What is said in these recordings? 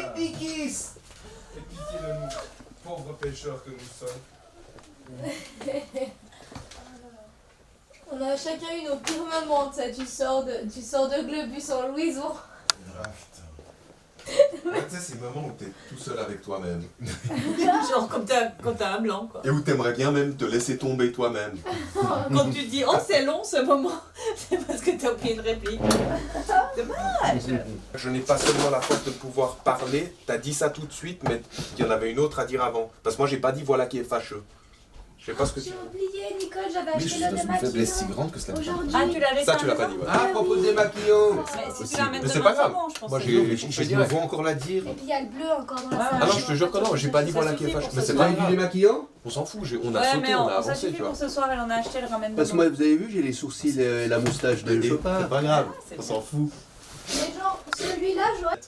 Pikis! Et pitié de nous, pauvres pêcheurs que nous sommes. On a chacun eu nos pires moments, tu sais, tu sors de Globus en Louison. Ah putain. Ouais, tu sais, ces moments où t'es tout seul avec toi-même. Genre quand t'as un blanc quoi. Et où t'aimerais bien même te laisser tomber toi-même. Quand tu dis oh c'est long ce moment, c'est parce que t'as oublié une réplique. Dommage. Je n'ai pas seulement la force de pouvoir parler, t'as dit ça tout de suite, mais il y en avait une autre à dire avant. Parce que moi j'ai pas dit voilà qui est fâcheux. Je sais pas ce que tu... J'ai oublié, Nicole, j'avais Oui, acheté je le suis une faiblesse si démaquillant. grande que cela. Aujourd'hui. Ah tu l'as laissé Ça tu l'as pas dit, ouais. Ah, à propos de démaquillant. Mais si tu l'amènes Mais c'est demain, pas grave. bon, je pense Moi, que j'ai- c'est- Je me vois encore la dire. Et puis il y a le bleu encore dans la Ah, salle. Ah non, je te jure que non, j'ai pas dit Ça voilà qui est suffit fâcheux. pour Mais ce c'est soir. pas Pas du grave. démaquillant? On s'en fout, on a Ouais sauté, mais on a ça avancé, suffit tu vois. pour ce soir, elle en a acheté, elle ramène Parce que demain. moi, vous avez vu, j'ai les sourcils et la moustache de C'est chopard. pas grave, c'est on bon. s'en fout. Mais genre, celui-là, j'aurais...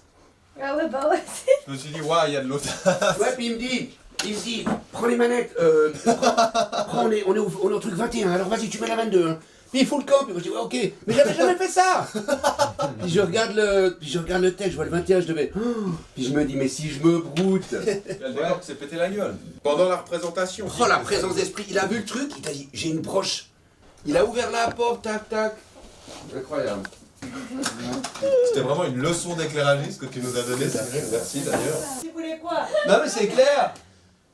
Ah ouais, bah ouais, Je me suis dit, ouais, il y a de l'autre. Ouais, puis il me dit, prends les manettes, on est au truc 21, alors vas-y, tu mets la 22. Hein. Puis il faut le camp, puis moi je dis, ouais, ok, mais j'avais jamais fait ça. Puis je regarde le texte, je vois le 21, je devais, puis je me dis, mais si je me broute. Le décor qui s'est pété la gueule. Pendant la représentation. Oh la présence d'esprit, il a vu le truc, il t'a dit, j'ai une broche. Il a ouvert la porte, tac, tac. Incroyable. C'était vraiment une leçon d'éclairagiste que tu nous as donnée, Cyril. Merci d'ailleurs. Tu voulais quoi? Non mais c'est clair.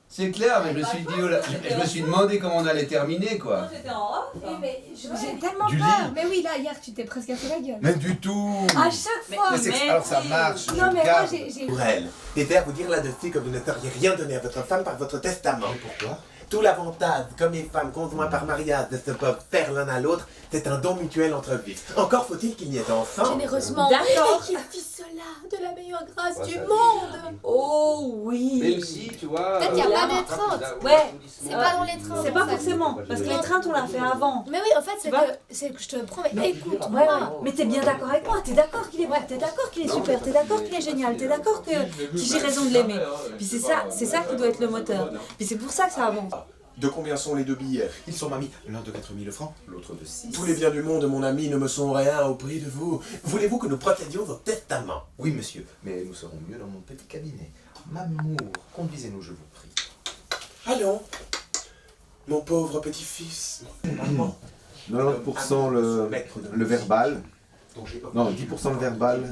C'est clair, mais je me suis dit, oh là, je me suis demandé comment on allait terminer, quoi. Non, j'étais en off. Oui, mais j'ai tellement Du peur. lit. Mais oui, là, hier, tu t'es presque fait la gueule. Mais du tout. À chaque fois. Mais c'est- alors ça marche, Non, je mais moi, garde. j'ai... Pour elle, j'étais à vous dire là-dessus que vous ne sauriez rien donner à votre femme par votre testament. Pourquoi? Tout l'avantage, comme les femmes conjointes par mariage ne se peuvent faire l'un à l'autre, c'est un don mutuel entre vifs. Encore faut-il qu'il n'y ait d'enfants. Généreusement. D'accord. Et qu'il fisse cela de la meilleure grâce du monde. Oh oui. Même si, tu vois... Peut-être qu'il y a pas d'étreinte. Ouais. C'est pas dans les trains. C'est pas forcément, parce que l'étreinte on l'a fait avant. Mais oui, en fait, Tu vois c'est que je te promets. Écoute, Ouais, moi. ouais. Mais t'es bien d'accord avec moi, t'es d'accord qu'il est bon, t'es d'accord qu'il est super, t'es d'accord qu'il est génial, t'es d'accord que j'ai raison de l'aimer. Puis c'est ça qui doit être le moteur. Puis c'est pour ça que ça avance. De combien sont les deux billets? Ils sont mamis, l'un de 4000 francs, l'autre de 6. Tous les biens du monde, mon ami, ne me sont rien au prix de vous. Voulez-vous que nous procédions au testament? Oui, monsieur, mais nous serons mieux dans mon petit cabinet. Mamour, conduisez-nous, je vous prie. Allons, mon pauvre petit-fils. Maman. 90% le verbal. Non, 10% le verbal,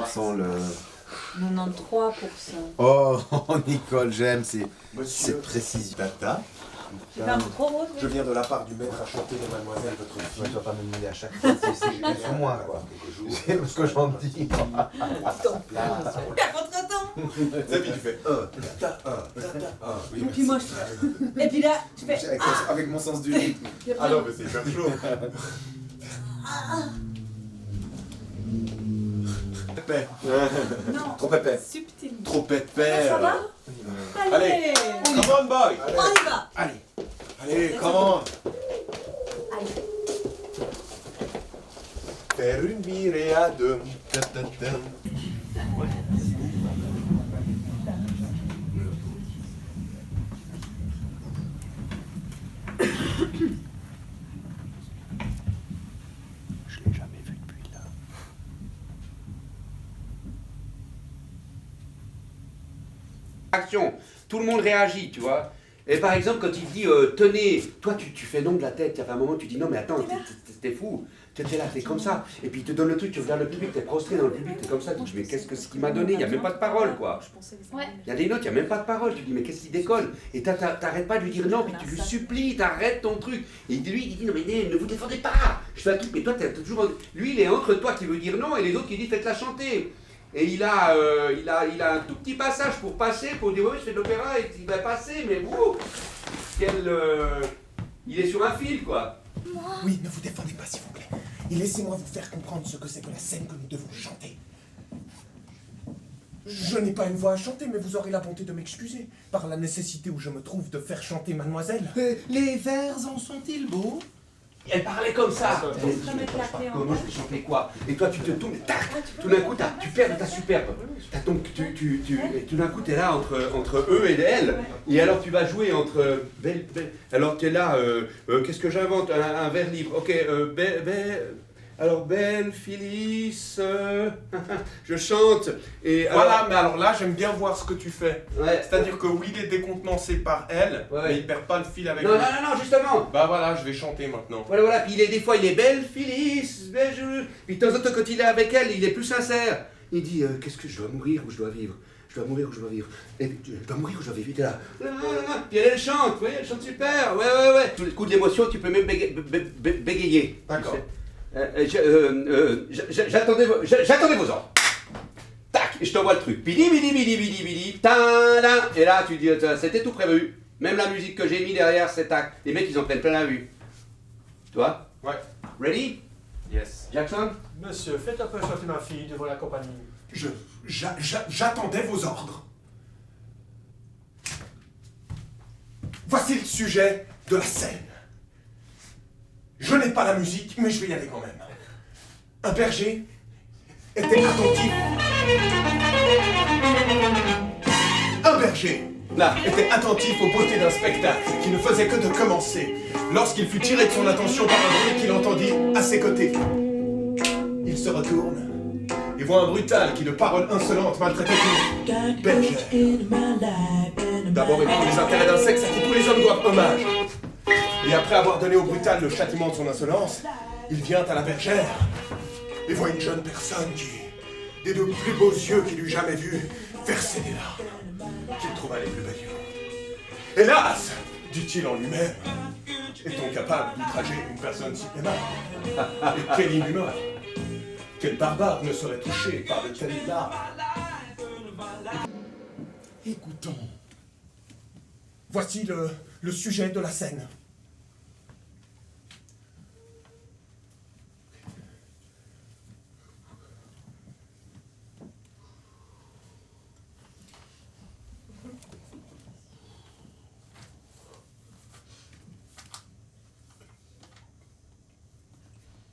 90% le... 93%. Oh, Nicole, j'aime, c'est Monsieur, précis. Tata. Tu fais un peu trop rose, je viens de la part du maître à chanter de mademoiselle votre Tu fille. vas pas me demander à chaque fois si c'est sur moi, quoi. C'est ce que j'en dis. Contre-temps. Et puis tu fais tata, tata. Et puis moi je fais. Et puis là, tu fais. Avec mon sens du rythme. Ah non, mais c'est hyper chaud. Pépé. Non, Trop pépé. subtil. Trop Ça pépère. va? Allez. Come on, boy. On y va. Allez, come on. Allez. Faire une virée à deux. Je l'ai jamais vu depuis là. Action, tout le monde réagit, tu vois. Et par exemple, quand il dit tenez, toi tu fais non de la tête, il y a un moment tu dis non mais attends, t'es fou, t'es là, t'es comme ça. Et puis il te donne le truc, tu regardes le public, t'es prostré dans le public, t'es comme ça, tu dis mais qu'est-ce qu'il m'a donné, il n'y a même pas de parole quoi. Ouais. Il y a des notes, il n'y a même pas de parole, tu dis mais qu'est-ce qu'il décolle. Et t'arrêtes pas de lui dire non, puis tu lui supplies, t'arrêtes ton truc. Et lui il dit non mais ne vous défendez pas. Je fais un truc, mais toi t'es toujours... Lui il est entre toi qui veut dire non et les autres qui disent faites-la chanter. Et il a un tout petit passage pour passer, pour dire oui je fais de l'opéra et il va passer, mais vous, il est sur un fil quoi. Oui, ne vous défendez pas s'il vous plaît. Et laissez-moi vous faire comprendre ce que c'est que la scène que nous devons chanter. Je n'ai pas une voix à chanter, mais vous aurez la bonté de m'excuser par la nécessité où je me trouve de faire chanter mademoiselle. Les vers en sont-ils beaux? Elle parlait comme ça. Elle dit, vas mettre la clé en comment je vais chanter quoi? Et toi tu te tournes, et tac, tout d'un coup tu perds ta superbe. Donc et tout d'un coup tu es là entre eux et elle. Et alors tu vas jouer entre... Alors tu es là, qu'est-ce que j'invente? Un vers libre. Ok, Alors, belle Phyllis, je chante. Et Voilà, mais alors là, j'aime bien voir ce que tu fais. Ouais. C'est-à-dire que Will est décontenancé par elle, Ouais. mais il perd pas le fil avec Non, lui. non, non, non, justement. Bah voilà, je vais chanter maintenant. Voilà, voilà. Puis des fois, il est belle Phyllis, belle je... Puis de temps en temps, quand il est avec elle, il est plus sincère. Il dit, qu'est-ce que je dois mourir ou je dois vivre? Je dois mourir ou je dois vivre? Et puis, je dois mourir ou je dois vivre? Il est là. Puis elle chante, vous voyez, elle chante super. Ouais, ouais, ouais. Tout le coup de l'émotion, tu peux même bégayer. D'accord. J'attendais vos ordres. Tac, et je t'envoie le truc. Bidi, bidi, bidi, bidi, bidi, tada. Et là, tu dis, c'était tout prévu. Même la musique que j'ai mis derrière, c'est tac. Les mecs, ils en prennent plein la vue. Tu vois? Ouais. Ready? Yes. Jackson? Monsieur, faites un peu chanter ma fille devant la compagnie. J'attendais vos ordres. Voici le sujet de la scène. Je n'ai pas la musique, mais je vais y aller quand même. Un berger était attentif. Un berger Là. était attentif aux beautés d'un spectacle qui ne faisait que de commencer lorsqu'il fut tiré de son attention par un bruit qu'il entendit à ses côtés. Il se retourne et voit un brutal qui, de paroles insolentes, maltraitait une bergère. D'abord, il prend les intérêts d'un sexe à qui tous les hommes doivent hommage. Et après avoir donné au brutal le châtiment de son insolence, il vient à la bergère et voit une jeune personne qui, des deux plus beaux yeux qu'il eût jamais vus, verser des larmes qu'il trouva les plus belles du monde. Hélas, dit-il en lui-même, est-on capable d'outrager une personne si aimable? Et quel inhumain, quel barbare ne serait touché par de telles larmes? Écoutons. Voici le sujet de la scène.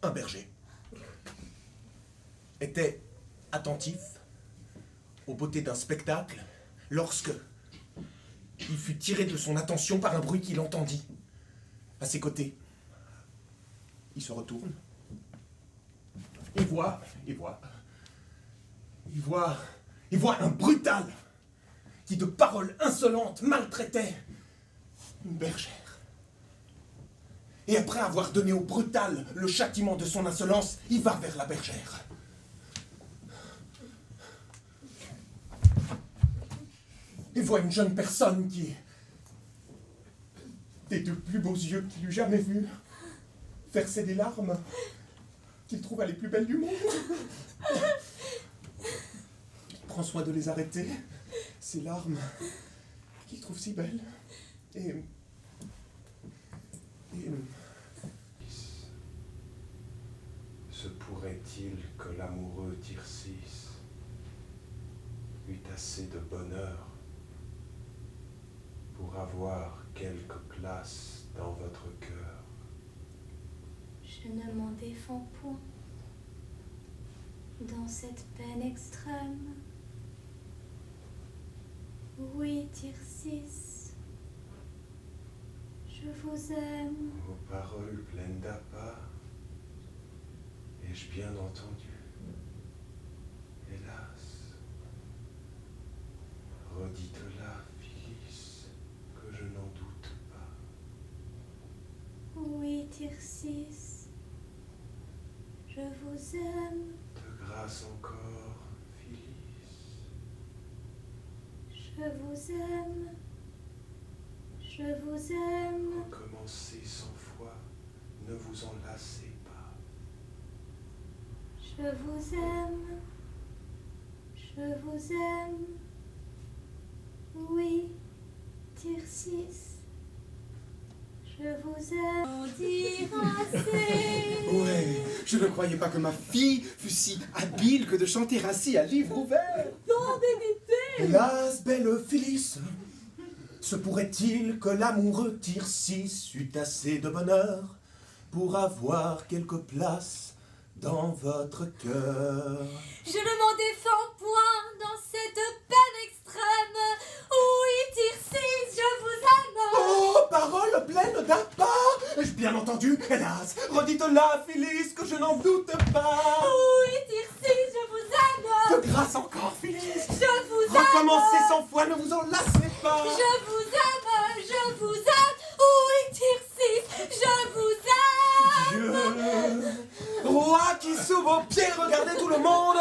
Un berger était attentif aux beautés d'un spectacle lorsque il fut tiré de son attention par un bruit qu'il entendit à ses côtés. Il se retourne. Il voit un brutal qui, de paroles insolentes, maltraitait une bergère. Et après avoir donné au brutal le châtiment de son insolence, il va vers la bergère. Et voit une jeune personne qui, des deux plus beaux yeux qu'il eût jamais vus, versait des larmes qu'il trouva les plus belles du monde. Il prend soin de les arrêter, ces larmes qu'il trouve si belles. Et se pourrait-il que l'amoureux Tircis eût assez de bonheur pour avoir quelque place dans votre cœur? Je ne m'en défends point. Dans cette peine extrême, oui, Tircis, je vous aime. Vos paroles pleines d'appât, ai-je bien entendu? Hélas, redites-la, Phyllis, que je n'en doute pas. Oui, Tircis, je vous aime. De grâce encore, Phyllis. Je vous aime. Je vous aime. Recommencez 100 fois, ne vous en lassez pas. Je vous aime. Je vous aime. Oui, Tircis. Je vous aime. On dira assez. ouais, je ne croyais pas que ma fille fût si habile que de chanter ainsi à livre ouvert. Non, Bénédicte. Hélas, belle Phyllis, se pourrait-il que l'amoureux Tircis eût assez de bonheur pour avoir quelque place dans votre cœur? Je ne m'en défends point dans cette peine extrême. Oui, Tircis, je vous aime. Oh, parole pleine d'appât! Ai-je bien bien entendu, hélas. Redites-la, Phyllis, que je n'en doute pas. Oui, Tircis, je vous aime. De grâce encore, Phyllis. Je vous aime. Recommencez 100 fois, ne vous en lassez pas. Je vous aime, je vous aime. Oui, Tircis, je vous aime. Dieu, roi qui sous vos pieds regardez tout le monde.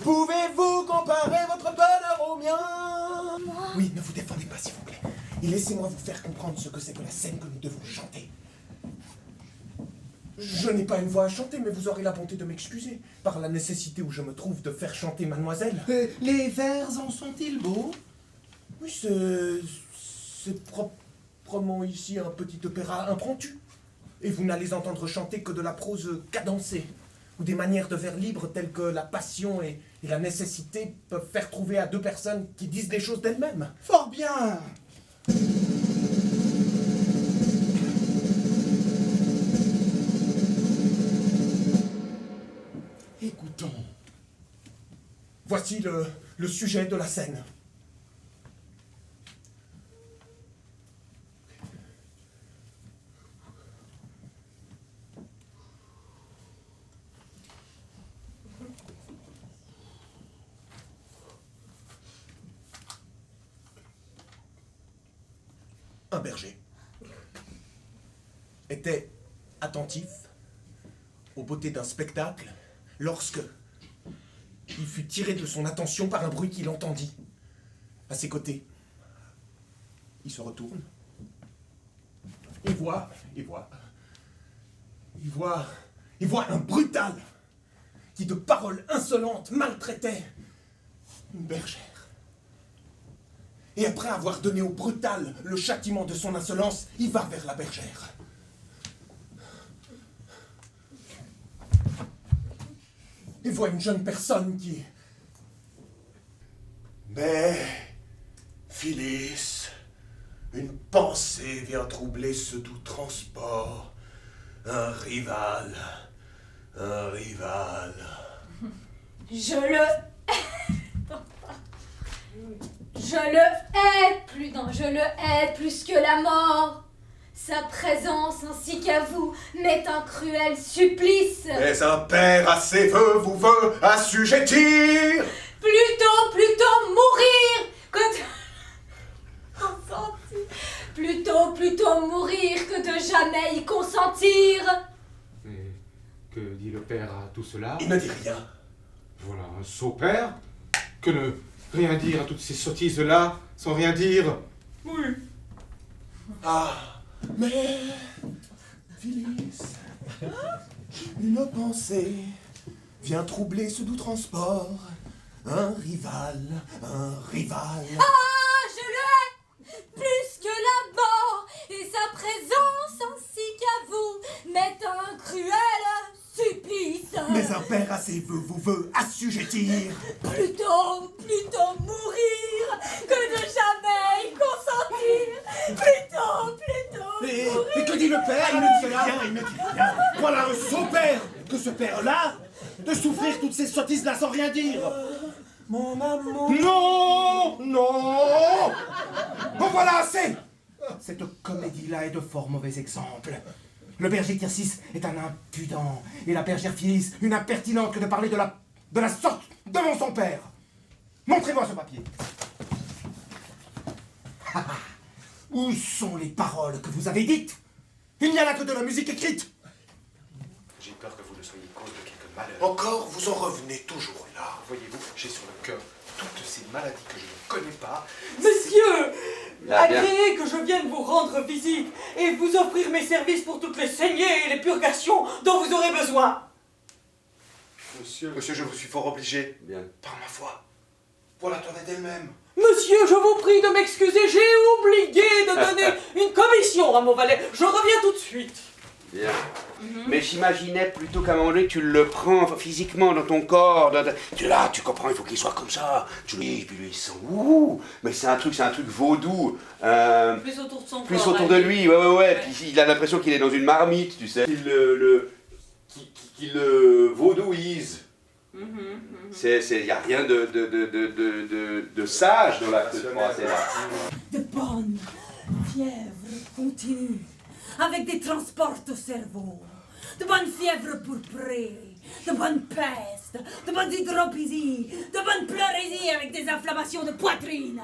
Pouvez-vous comparer votre bonheur au mien? Oui, ne vous défendez pas, s'il vous plaît. Et laissez-moi vous faire comprendre ce que c'est que la scène que nous devons chanter. Je n'ai pas une voix à chanter, mais vous aurez la bonté de m'excuser par la nécessité où je me trouve de faire chanter mademoiselle. Les vers en sont-ils beaux? Oui, c'est proprement ici un petit opéra impromptu. Et vous n'allez entendre chanter que de la prose cadencée, ou des manières de vers libres telles que la passion et la nécessité peuvent faire trouver à deux personnes qui disent des choses d'elles-mêmes. Fort bien. Écoutons. Voici le sujet de la scène. Un berger était attentif aux beautés d'un spectacle lorsque il fut tiré de son attention par un bruit qu'il entendit à ses côtés. Il se retourne et voit un brutal qui, de paroles insolentes, maltraitait une bergère. Et après avoir donné au brutal le châtiment de son insolence, il va vers la bergère. Et voit une jeune personne qui... Mais, Phyllis, une pensée vient troubler ce doux transport. Un rival. Je le hais plus que la mort. Sa présence ainsi qu'à vous m'est un cruel supplice. Mais un père à ses vœux vous veut assujettir. Plutôt mourir que de... consentir. Plutôt mourir que de jamais y consentir. Mais que dit le père à tout cela? Il ne dit rien. Voilà un sot père. Que ne rien dire à toutes ces sottises-là sans rien dire. Oui. Ah, mais... Phyllis, une pensée vient troubler ce doux transport. Un rival. Ah, je le hais plus que la mort, et sa présence ainsi qu'à vous m'est un cruel supplice. Mais un père à ses vœux vous veut assujettir. Plutôt mourir que de jamais y consentir. Plutôt mourir. Et que dit le père? Il ne dit rien, il ne dit rien. Voilà un sot père que ce père-là, de souffrir toutes ces sottises-là sans rien dire. Mon amour. Non. Bon voilà, assez. Cette comédie-là est de fort mauvais exemple. Le berger Tircis est un impudent, et la bergère Phyllis une impertinente que de parler de la sorte devant son père. Montrez-moi ce papier. Où sont les paroles que vous avez dites? Il n'y a là que de la musique écrite. J'ai peur que vous ne soyez cause de quelque malheur. Encore, vous en revenez toujours là. Voyez-vous, j'ai sur le cœur toutes ces maladies que je ne connais pas. Monsieur, Là, agréez que je vienne vous rendre visite et vous offrir mes services pour toutes les saignées et les purgations dont vous aurez besoin. Monsieur, je vous suis fort obligé. Bien. Par ma foi. Pour la toilette elle-même. Monsieur, je vous prie de m'excuser, j'ai oublié de donner une commission à mon valet. Je reviens tout de suite. Bien. Mais j'imaginais plutôt qu'à un moment donné, tu le prends physiquement dans ton corps. Tu comprends, il faut qu'il soit comme ça. Tu lui, puis lui, il sent ouh. Mais c'est un truc vaudou. Plus autour de son corps. Plus autour de lui, ouais. Puis il a l'impression qu'il est dans une marmite, tu sais. Qu'il le vaudouise. Il n'y a rien de sage dans l'acte 3, c'est là. De bonnes fièvres continues avec des transports au cerveau, de bonnes fièvres pourprées, de bonnes pestes, de bonnes hydropisies, de bonnes pleurésies avec des inflammations de poitrine.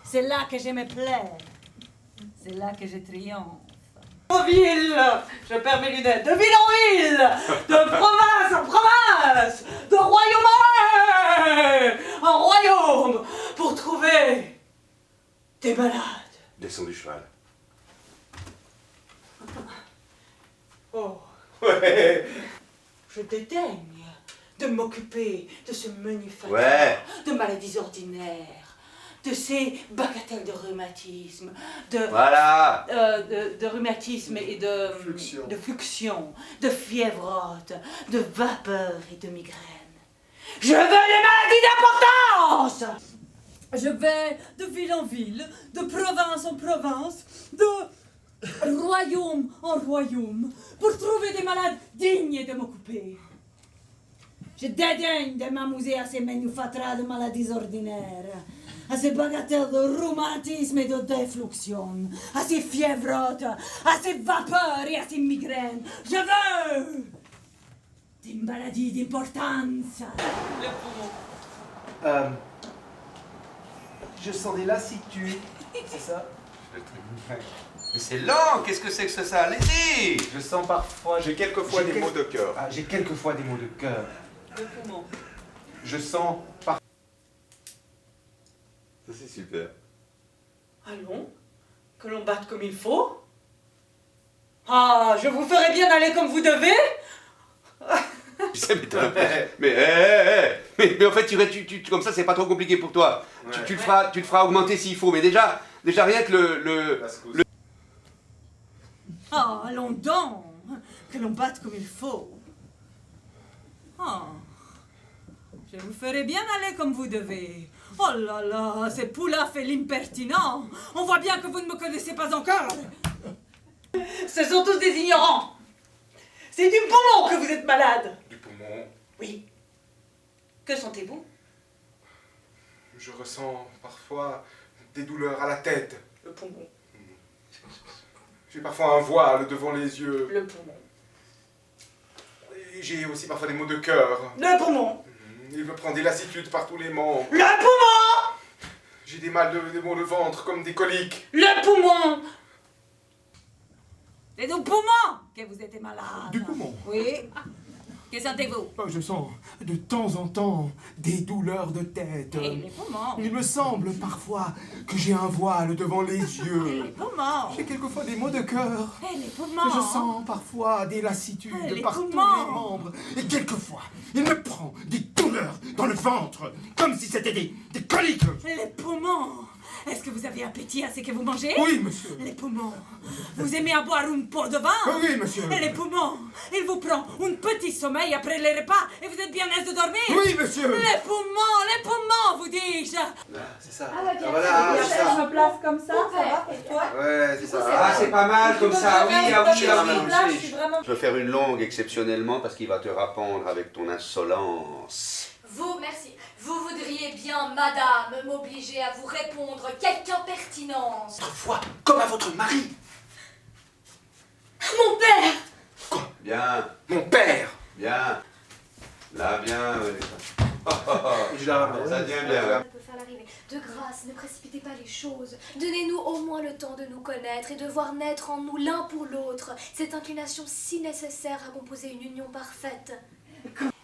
C'est là que je me plais. C'est là que je triomphe. En ville, je perds mes lunettes, de ville en ville, de province en province, de royaume en royaume, pour trouver des malades. Descends du cheval. Oh, Ouais. je dédaigne de m'occuper de ce menu fatal, Ouais. de maladies ordinaires, de ces bagatelles de rhumatisme, de... Voilà. de rhumatisme et de fluxion, de fièvre haute, de vapeur et de migraine. Je veux des maladies d'importance! Je vais de ville en ville, de province en province, de royaume en royaume, pour trouver des malades dignes de m'occuper. Je dédaigne de m'amuser à ces manufactures de maladies ordinaires, à ces bagatelles de rhumatisme et de défluxion, à ces fièvres hautes, à ces vapeurs et à ces migraines. Je veux des maladies d'importance. Le poumon. Je sens des lassitudes, c'est ça? Mais c'est lent, qu'est-ce que c'est que ça? Allez-y! Je sens parfois... J'ai quelquefois des maux de cœur. Ah, j'ai quelquefois des maux de cœur. Le poumon. Je sens parfois... Ça c'est super. Allons, que l'on batte comme il faut. Ah, je vous ferai bien aller comme vous devez. Tu sais, mais en fait, tu comme ça, c'est pas trop compliqué pour toi. Ouais. Tu le feras augmenter s'il faut, mais déjà rien que le... Ah, allons donc, que l'on batte comme il faut. Ah, je vous ferai bien aller comme vous devez. Oh là là, c'est Poulaf et l'impertinent. On voit bien que vous ne me connaissez pas encore. Ce sont tous des ignorants. C'est du poumon que vous êtes malade. Du poumon. Oui. Que sentez-vous? Je ressens parfois des douleurs à la tête. Le poumon. J'ai parfois un voile devant les yeux. Le poumon. Et j'ai aussi parfois des maux de cœur. Le poumon. Il me prend des lassitudes par tous les membres. Le poumon. J'ai des maux de ventre comme des coliques. Le poumon. C'est du poumon que vous êtes malade. Du poumon. Oui. Que sentez-vous? Je sens de temps en temps des douleurs de tête. Et les poumons. Il me semble parfois que j'ai un voile devant les Et yeux. les poumons. J'ai quelquefois des maux de cœur. Et les poumons. Je sens parfois des lassitudes Les par tous les poumons. membres. Et quelquefois, il me prend des douleurs dans le ventre, comme si c'était des coliques. Les poumons. Est-ce que vous avez appétit à ce que vous mangez? Oui, monsieur. Les poumons. Vous aimez à boire une pot de vin? Oui, monsieur. Et les poumons. Il vous prend un petit sommeil après les repas et vous êtes bien aise de dormir? Oui, monsieur. Les poumons, vous dis-je. C'est ça. Ah bah bien, voilà, bien, c'est ça. je me place comme ça va pour toi? Ouais, c'est ça. Ah, c'est pas mal comme ça, oui, ah oui, ah oui. Là, je suis vraiment... Je peux faire une longue exceptionnellement parce qu'il va te répondre avec ton insolence. Vous, merci. Vous voudriez bien, madame, m'obliger à vous répondre quelque impertinence. Parfois, comme à votre mari. Mon père! Bien, Mon père. bien. Là, bien. Je la ramène. Ça tient bien. On peut faire l'arrivée. De grâce, ne précipitez pas les choses. Donnez-nous au moins le temps de nous connaître et de voir naître en nous l'un pour l'autre cette inclination si nécessaire à composer une union parfaite.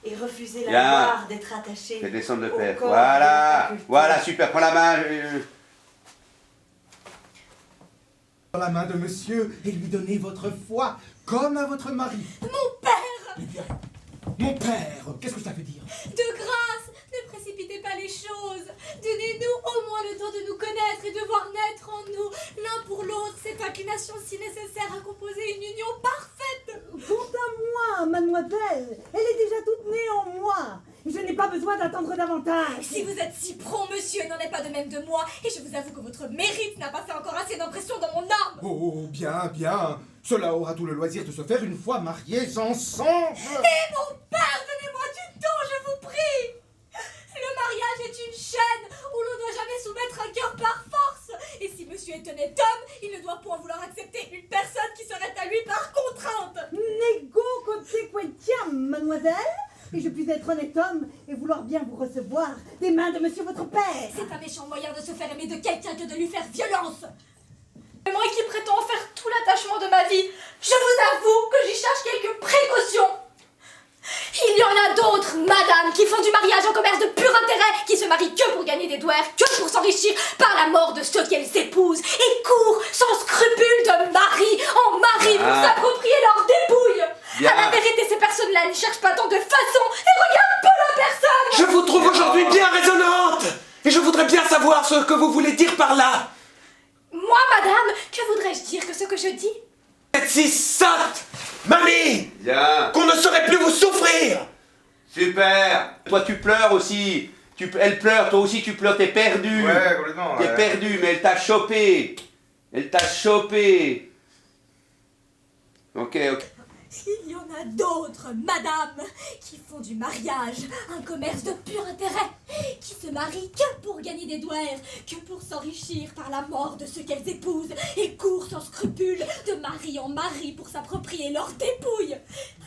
Et refusez Bien. la gloire d'être attaché. Fais descendre le au père. corps Voilà, de la voilà, super. Prends la main. Dans la main de monsieur et lui donner votre foi comme à votre mari. Mon père! Eh bien, mon père, qu'est-ce que ça veut dire? De grâce, ne précipitez pas les choses. Donnez-nous au moins le temps de nous connaître et de voir naître en nous l'un pour l'autre cette inclination si nécessaire à composer une union parfaite. Quant à moi, mademoiselle, elle est déjà toute née en moi. Je n'ai pas besoin d'attendre davantage. Si vous êtes si prompt, monsieur, n'en est pas de même de moi. Et je vous avoue que votre mérite n'a pas fait encore assez d'impression dans mon âme. Oh, bien, bien. Cela aura tout le loisir de se faire une fois mariés ensemble. Et mon père, donnez-moi du temps, je vous prie. Le mariage est une chaîne où l'on ne doit jamais soumettre un cœur par force. Et si monsieur est honnête homme, il ne doit point vouloir accepter une personne mademoiselle, et je puis être honnête homme et vouloir bien vous recevoir des mains de monsieur votre père. C'est un méchant moyen de se faire aimer de quelqu'un que de lui faire violence. Moi qui prétends faire tout l'attachement de ma vie, je vous avoue que j'y cherche quelques précautions. Il y en a d'autres, madame, qui font du mariage un commerce de pur intérêt, qui se marient que pour gagner des douaires, que pour s'enrichir par la mort de ceux qu'elles épousent, et courent sans scrupule de mari en mari pour s'approprier leur dépouille. Bien. À la vérité, ces personnes-là ne cherchent pas tant de façon et regardent peu la personne. Je vous trouve aujourd'hui bien raisonnante, et je voudrais bien savoir ce que vous voulez dire par là. Moi, madame, que voudrais-je dire que ce que je dis? Vous êtes si sotte, mamie, Bien. qu'on ne saurait plus vous souffrir. Super. Toi, tu pleures aussi. Elle pleure, toi aussi tu pleures, t'es perdu. Ouais, complètement. T'es perdu, mais elle t'a chopé. Elle t'a chopé. Ok. Il y en a d'autres, madame, qui font du mariage un commerce de pur intérêt, qui se marient que pour gagner des douaires, que pour s'enrichir par la mort de ceux qu'elles épousent, et courent sans scrupule de mari en mari pour s'approprier leur dépouille.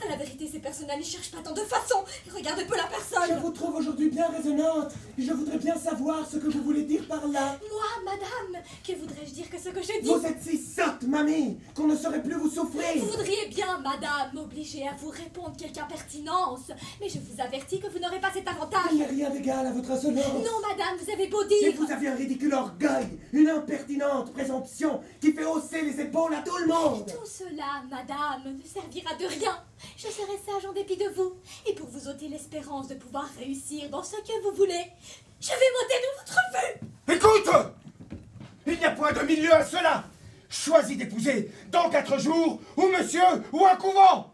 À la vérité, ces personnes-là ne cherchent pas tant de façon et regardent peu la personne. Je vous trouve aujourd'hui bien raisonnante, et je voudrais bien savoir ce que vous voulez dire par là. Moi, madame, que voudrais-je dire que ce que je dis? Vous êtes si sotte, mamie, qu'on ne saurait plus vous souffrir. Vous voudriez bien, madame, m'obliger à vous répondre quelque impertinence, mais je vous avertis que vous n'aurez pas cet avantage. Il n'y a rien d'égal à votre insolence. Non, madame, vous avez beau dire. Et vous avez un ridicule orgueil, une impertinente présomption qui fait hausser les épaules à tout le monde. Tout cela, madame, ne servira de rien. Je serai sage en dépit de vous, et pour vous ôter l'espérance de pouvoir réussir dans ce que vous voulez, je vais m'ôter de votre vue. Écoute! Il n'y a point de milieu à cela. Choisis d'épouser dans 4 jours, ou monsieur, ou un couvent.